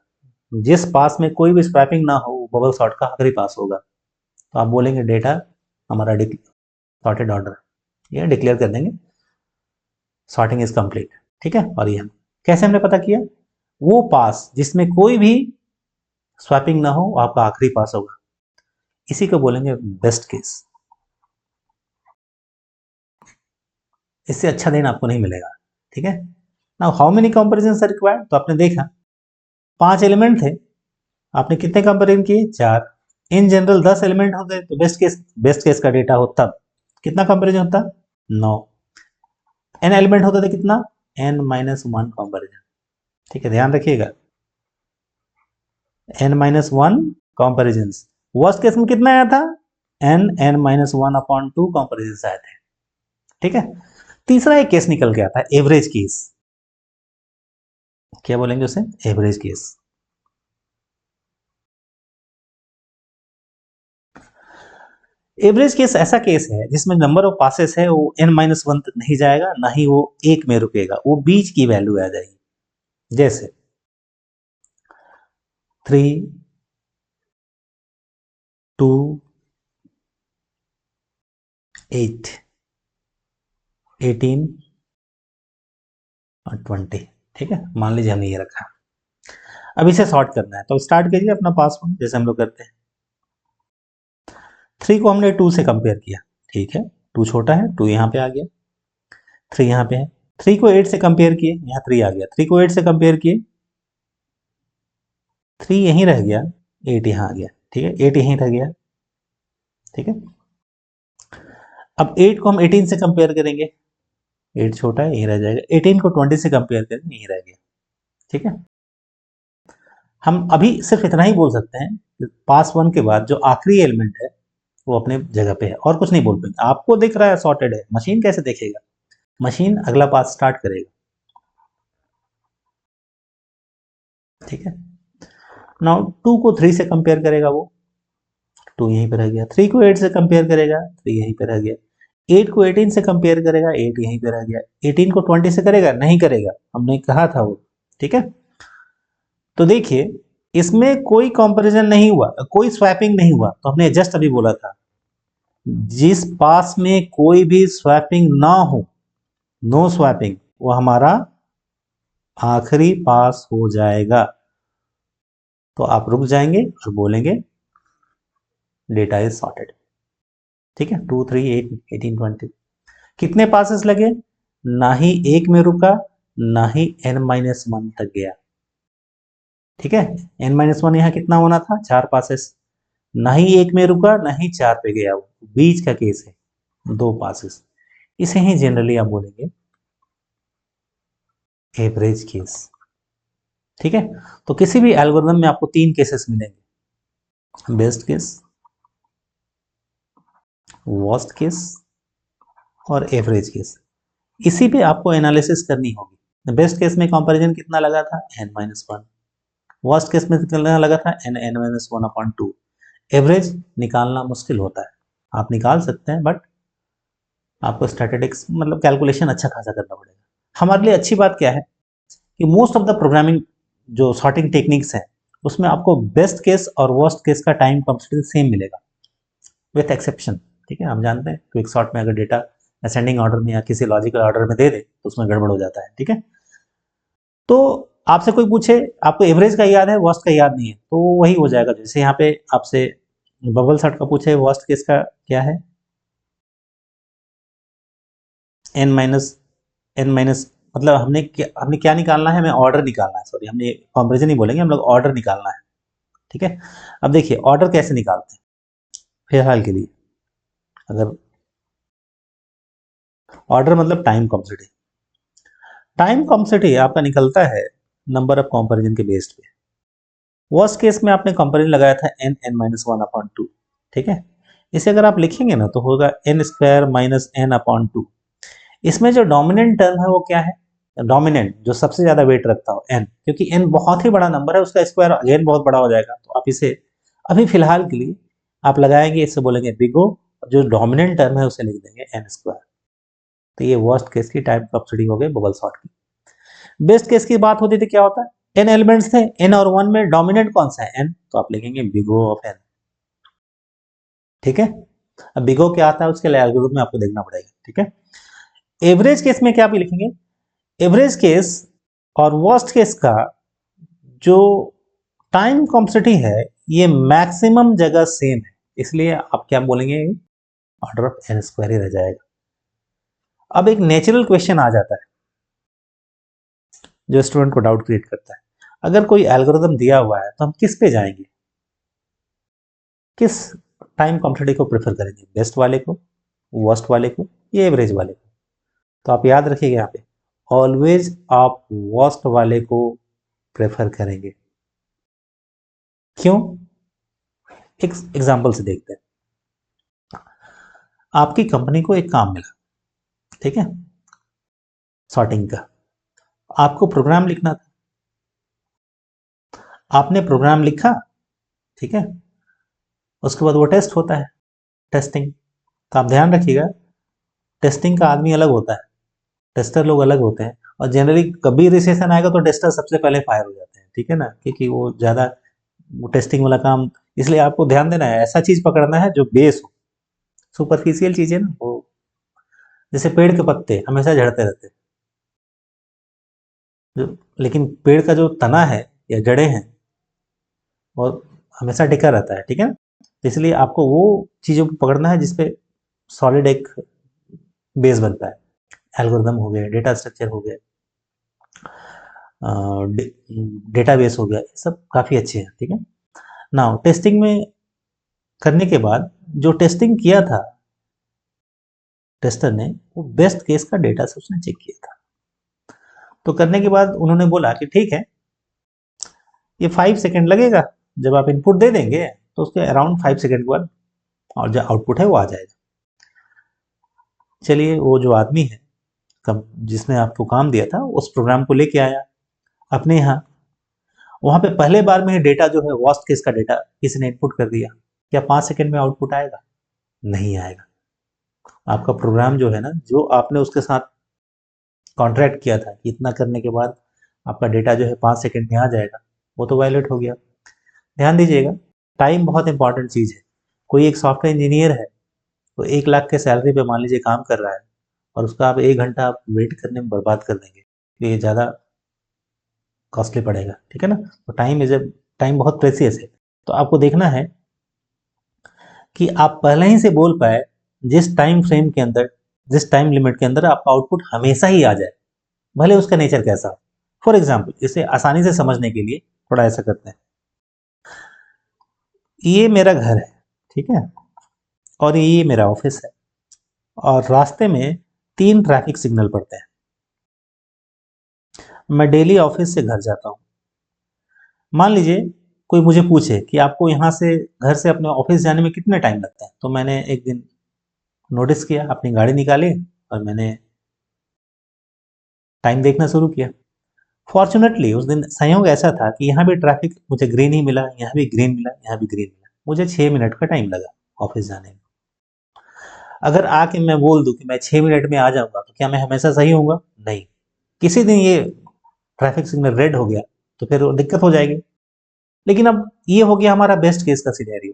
जिस पास में कोई भी स्वैपिंग ना हो बबल सॉर्ट का आखिरी पास होगा। तो आप बोलेंगे डेटा हमारा सॉर्टेड ऑर्डर, ये डिक्लेयर कर देंगे सॉर्टिंग इज कंप्लीट, ठीक है। और ये हम कैसे हमने पता किया? वो पास जिसमें कोई भी स्वैपिंग ना हो आपका आखिरी पास होगा, इसी को बोलेंगे बेस्ट केस। इससे अच्छा दिन आपको नहीं मिलेगा, ठीक है। Now how many comparison are required? तो आपने देखा 5 एलिमेंट थे, आपने कितने कंपेरिजन किए? 4। इन जनरल 10 एलिमेंट होते तो बेस्ट केस का डेटा हो तब, कितना कंपेरिजन होता? 9। n एलिमेंट होता था कितना? n-1 comparison. ठीक है, ध्यान रखिएगा, n-1 कंपेरिजन। वर्स्ट केस में कितना आया था? n-1/2 कंपेरिजन आए थे। ठीक है, तीसरा एक केस निकल के आता है, एवरेज केस। क्या बोलेंगे उसे? Average case. एवरेज केस ऐसा केस है जिसमें नंबर ऑफ पासेस है वो n-1 तक नहीं जाएगा, ना ही वो 1 में रुकेगा, वो बीच की वैल्यू आ जाएगी। जैसे 3, 2, 8, 18 और 20। ठीक है, मान लीजिए हमने ये रखा। अब इसे सॉर्ट करना है तो स्टार्ट कीजिए अपना पास वन, जैसे हम लोग करते हैं। 3 को हमने 2 से कंपेयर किया, ठीक है, 2 छोटा है, 2 यहाँ पे आ गया, 3 यहाँ पे है। 3 को 8 से कंपेयर किए, यहाँ 3 आ गया, 3 को 8 से कंपेयर किए, 3 यहीं रह गया, 8 यहाँ आ गया। ठीक है, 8 यहीं रह गया। ठीक है, अब 8 को हम 18 से कंपेयर करेंगे, 8 छोटा है, यहीं रह जाएगा। 18 को 20 से कंपेयर करेंगे, यहीं रह गया। ठीक है, हम अभी सिर्फ इतना ही बोल सकते हैं कि पास वन के बाद जो आखिरी एलिमेंट है वो अपने जगह पे है, और कुछ नहीं बोल पाएंगे। आपको दिख रहा है सॉर्टेड है, मशीन कैसे देखेगा? मशीन अगला पास स्टार्ट करेगा। ठीक है, नाउ 2 को 3 से कंपेयर करेगा, वो 2 यहीं पे रह गया। 3 को 8 से कंपेयर करेगा, 3 यहीं पे रह गया। 8 को 18 से कंपेयर करेगा, 8 यहीं पे रह गया। 18 को 20 से करेगा, नहीं करेगा, हमने कहा था वो। ठीक है, तो देखिए इसमें कोई कंपैरिजन नहीं हुआ, कोई स्वैपिंग नहीं हुआ, तो हमने जस्ट अभी बोला था जिस पास में कोई भी स्वैपिंग ना हो, नो स्वैपिंग, वो हमारा आखिरी पास हो जाएगा। तो आप रुक जाएंगे और बोलेंगे डेटा इज सॉर्टेड। ठीक है, 2, 3, 8, 18, 20। कितने पासेस लगे? ना ही 1 में रुका, ना ही n-1 तक गया। ठीक है, n-1 यहाँ कितना होना था? 4 पासेस। ना ही 1 में रुका, ना ही 4 पे गया, वो बीच का केस है, 2 पासेस। इसे ही जनरली आप बोलेंगे एवरेज केस। ठीक है, तो किसी भी एल्गोरिथम में आपको 3 केसेस मिलेंगे, बेस्ट केस, वर्स्ट केस और एवरेज केस। इसी पे आपको एनालिसिस करनी होगी। बेस्ट केस में कंपैरिजन कितना लगा था? n-1। वर्स्ट केस में कितना लगा था? n-1/2। एवरेज निकालना मुश्किल होता है, आप निकाल सकते हैं, बट आपको स्टैटिस्टिक्स मतलब कैलकुलेशन अच्छा खासा करना पड़ेगा। हमारे लिए अच्छी बात क्या है कि मोस्ट ऑफ द प्रोग्रामिंग जो सॉर्टिंग टेक्निक्स हैं उसमें आपको बेस्ट केस और वर्स्ट केस का टाइम कॉम्प्लेक्सिटी सेम मिलेगा, विथ एक्सेप्शन। ठीक है, हम जानते हैं क्विक सॉर्ट में अगर डेटा असेंडिंग ऑर्डर में या किसी लॉजिकल ऑर्डर में दे दे तो उसमें गड़बड़ हो जाता है। ठीक है, तो आपसे कोई पूछे आपको एवरेज का याद है, वर्स्ट का याद नहीं है, तो वही हो जाएगा। जैसे यहाँ पे आपसे बबल सॉर्ट का पूछे, वर्स्ट केस का क्या है? n-n- मतलब हमने क्या निकालना है? हमें ऑर्डर निकालना है, सॉरी हमने कंपैरिजन नहीं बोलेंगे, हम लोग ऑर्डर निकालना है। ठीक है, अब देखिए ऑर्डर कैसे निकालते हैं फिलहाल के लिए। अगर ऑर्डर मतलब टाइम कॉम्प्लेक्सिटी, टाइम कॉम्प्लेक्सिटी आपका निकलता है नंबर ऑफ कंपैरिजन के बेस्ड पे। वर्स्ट केस में आपने कंपैरिजन लगाया था n-1/2। ठीक है, इसे अगर आप लिखेंगे ना तो होगा n² - n/2। इसमें जो डोमिनेंट टर्म है वो क्या है? डोमिनेंट जो सबसे ज्यादा वेट रखता हो n, क्योंकि n बहुत ही बड़ा नंबर है, उसका स्क्वायर अगेन बहुत बड़ा हो जाएगा। तो आप इसे अभी फिलहाल के लिए आप लगाएंगे, इससे बोलेंगे बिग O, जो डोमिनेंट टर्म है उसे लिख देंगे n²। तो ये वर्स्ट केस की टाइम कॉम्प्लेक्सिटी हो गई बबल सॉर्ट की। बेस्ट केस की बात होती थी, क्या होता है? n एलिमेंट्स थे, n और 1 में डोमिनेंट कौन सा है? n, तो आप लिखेंगे बिग O ऑफ n। ठीक है, अब बिग O क्या आता है उसके लिए एल्गोरिथम में आपको देखना पड़ेगा। ठीक है, एवरेज केस में क्या आप लिखेंगे? एवरेज केस और वर्स्ट केस का जो टाइम कॉम्प्लेक्सिटी है ये मैक्सिमम जगह सेम है, इसलिए आप क्या बोलेंगे? ऑर्डर ऑफ n² ही रह जाएगा। अब एक नेचुरल क्वेश्चन आ जाता है जो स्टूडेंट को डाउट क्रिएट करता है। अगर कोई एल्गोरिथम दिया हुआ है तो हम किस पे जाएंगे? किस टाइम कॉम्प्लेक्सिटी को प्रेफर करेंगे? बेस्ट वाले को वर्स्ट वाले को, ये एवरेज वाले को। तो आप याद रखिएगा यहाँ पे ऑलवेज आप वर्स्ट वाले को प्रेफर करेंगे। क्यों? एक एग्जाम्पल से देखते हैं। आपकी कंपनी को एक काम मिला, ठीक है, सॉर्टिंग का। आपको प्रोग्राम लिखना था, आपने प्रोग्राम लिखा, ठीक है, उसके बाद वो टेस्ट होता है, टेस्टिंग। तो आप ध्यान रखिएगा, टेस्टिंग का आदमी अलग होता है, टेस्टर लोग अलग होते हैं, और जनरली कभी रिसेशन आएगा तो टेस्टर सबसे पहले फायर हो जाते हैं, ठीक है ना, क्योंकि वो ज़्यादा वो टेस्टिंग वाला काम। इसलिए आपको ध्यान देना है, ऐसा चीज़ पकड़ना है जो बेस हो। सुपरफिशियल चीज़ें ना वो, जैसे पेड़ के पत्ते हमेशा झड़ते रहते हैं, लेकिन पेड़ का जो तना है या जड़ें हैं और हमेशा टिका रहता है, ठीक है। इसलिए आपको वो चीज़ों को पकड़ना है जिसपे सॉलिड एक बेस बनता है। एल्गोरिदम हो गए, डेटा स्ट्रक्चर हो गए, डेटाबेस हो गया, ये सब काफ़ी अच्छे हैं, ठीक है। नाउ टेस्टिंग में करने के बाद जो टेस्टिंग किया था टेस्टर ने, वो बेस्ट केस का डेटा से उसने चेक किया था। तो करने के बाद उन्होंने बोला कि ठीक है, ये 5 सेकंड लगेगा, जब आप इनपुट दे देंगे तो उसके अराउंड 5 सेकंड के बाद और जो आउटपुट है वो आ जाएगा। चलिए, वो जो आदमी है जिसने आपको काम दिया था, उस प्रोग्राम को लेके आया अपने यहाँ। वहाँ पे पहले बार में डेटा जो है वर्स्ट केस का डेटा किसी ने इनपुट कर दिया, क्या 5 सेकंड में आउटपुट आएगा? नहीं आएगा। आपका प्रोग्राम जो है ना, जो आपने उसके साथ कॉन्ट्रैक्ट किया था कि इतना करने के बाद आपका डेटा जो है 5 सेकंड में आ जाएगा, वो तो वायलेट हो गया। ध्यान दीजिएगा, टाइम बहुत इंपॉर्टेंट चीज़ है। कोई एक सॉफ्टवेयर इंजीनियर है, तो 1 लाख के सैलरी पे मान लीजिए काम कर रहा है, और उसका आप 1 घंटा आप वेट करने में बर्बाद कर देंगे, तो ये ज़्यादा कॉस्टली पड़ेगा, ठीक है ना। तो टाइम बहुत प्रेसियस है। तो आपको देखना है कि आप पहले ही से बोल पाए जिस टाइम फ्रेम के अंदर, जिस टाइम लिमिट के अंदर आपका आउटपुट हमेशा ही आ जाए, भले उसका नेचर कैसा हो। फॉर एग्जाम्पल, इसे आसानी से समझने के लिए थोड़ा ऐसा करते हैं। ये मेरा घर है, ठीक है, और ये मेरा ऑफिस है, और रास्ते में 3 ट्रैफिक सिग्नल पड़ते हैं। मैं डेली ऑफिस से घर जाता हूँ। मान लीजिए कोई मुझे पूछे कि आपको यहाँ से, घर से अपने ऑफिस जाने में कितने टाइम लगता है, तो मैंने एक दिन नोटिस किया, अपनी गाड़ी निकाली और मैंने टाइम देखना शुरू किया। फॉर्चुनेटली उस दिन संयोग ऐसा था कि यहाँ भी ट्रैफिक मुझे ग्रीन ही मिला, यहाँ भी ग्रीन मिला, यहाँ भी ग्रीन मिला। मुझे 6 मिनट का टाइम लगा ऑफिस जाने में। अगर आके मैं बोल दूं कि मैं 6 मिनट में आ जाऊंगा, तो क्या मैं हमेशा सही होऊंगा? नहीं। किसी दिन ये ट्रैफिक सिग्नल रेड हो गया तो फिर वो दिक्कत हो जाएगी। लेकिन अब ये हो गया हमारा बेस्ट केस का सिनेरियो,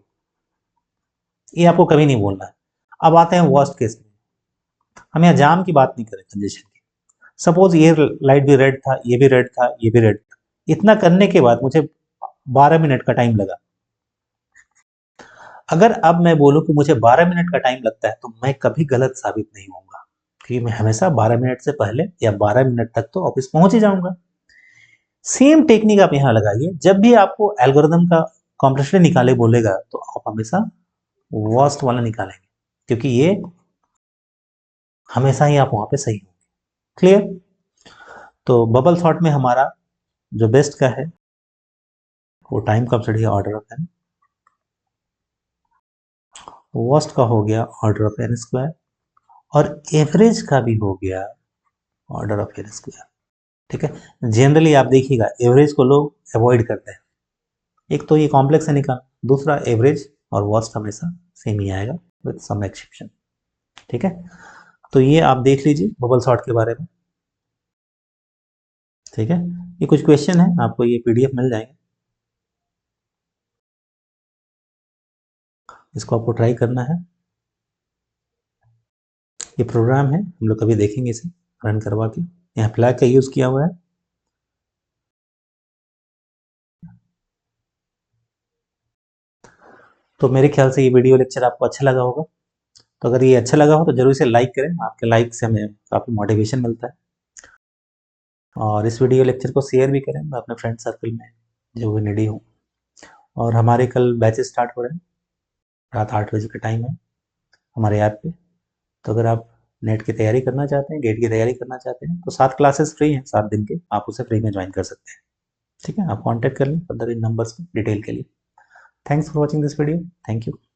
ये आपको कभी नहीं बोलना है। अब आते हैं वर्स्ट केस में। हम यहाँ जाम की बात नहीं करें, कंजेशन की। सपोज ये लाइट भी रेड था, ये भी रेड था, ये भी रेड था। इतना करने के बाद मुझे 12 मिनट का टाइम लगा। अगर अब मैं बोलूं कि मुझे 12 मिनट का टाइम लगता है, तो मैं कभी गलत साबित नहीं होऊंगा, क्योंकि मैं हमेशा 12 मिनट से पहले या 12 मिनट तक तो ऑफिस पहुंच ही जाऊंगा। सेम टेक्निक आप यहाँ लगाइए, जब भी आपको एल्गोरिदम का कॉम्प्लेक्सिटी निकाले बोलेगा, तो आप हमेशा वर्स्ट वाला निकालेंगे, क्योंकि ये हमेशा ही आप वहां पे सही होंगे। क्लियर? तो बबल सॉर्ट में हमारा जो बेस्ट का है वो time complexity order of n, worst का हो गया ऑर्डर ऑफ एन स्क्वायर, और एवरेज का भी हो गया ऑर्डर ऑफ एन स्क्वायर, ठीक है। जनरली आप देखिएगा एवरेज को लोग अवॉइड करते हैं। एक तो ये कॉम्प्लेक्स है निकाल, दूसरा एवरेज और वर्स्ट हमेशा सेम ही आएगा विद सम एक्सेप्शन, ठीक है। तो ये आप देख लीजिए बबल सॉर्ट के बारे में, ठीक है। ये कुछ क्वेश्चन है, आपको ये पीडीएफ मिल जाएंगे, इसको आपको ट्राई करना है। ये प्रोग्राम है, हम लोग कभी देखेंगे इसे रन करवा के। यहाँ फ्लैग का यूज़ किया हुआ है। तो मेरे ख्याल से ये वीडियो लेक्चर आपको अच्छा लगा होगा। तो अगर ये अच्छा लगा हो तो जरूर इसे लाइक करें, आपके लाइक से हमें काफ़ी मोटिवेशन मिलता है। और इस वीडियो लेक्चर को शेयर भी करें अपने फ्रेंड सर्कल में जो भी नीडी हो। और हमारे कल बैचेस स्टार्ट हो रहे हैं, रात 8 बजे का टाइम है हमारे ऐप पे। तो अगर आप नेट की तैयारी करना चाहते हैं, गेट की तैयारी करना चाहते हैं, तो 7 क्लासेस फ्री हैं, 7 दिन के, आप उसे फ्री में ज्वाइन कर सकते हैं। ठीक है, आप कॉन्टैक्ट कर लें फर्दर इन नंबर्स पे डिटेल के लिए। Thanks for watching this video. Thank you.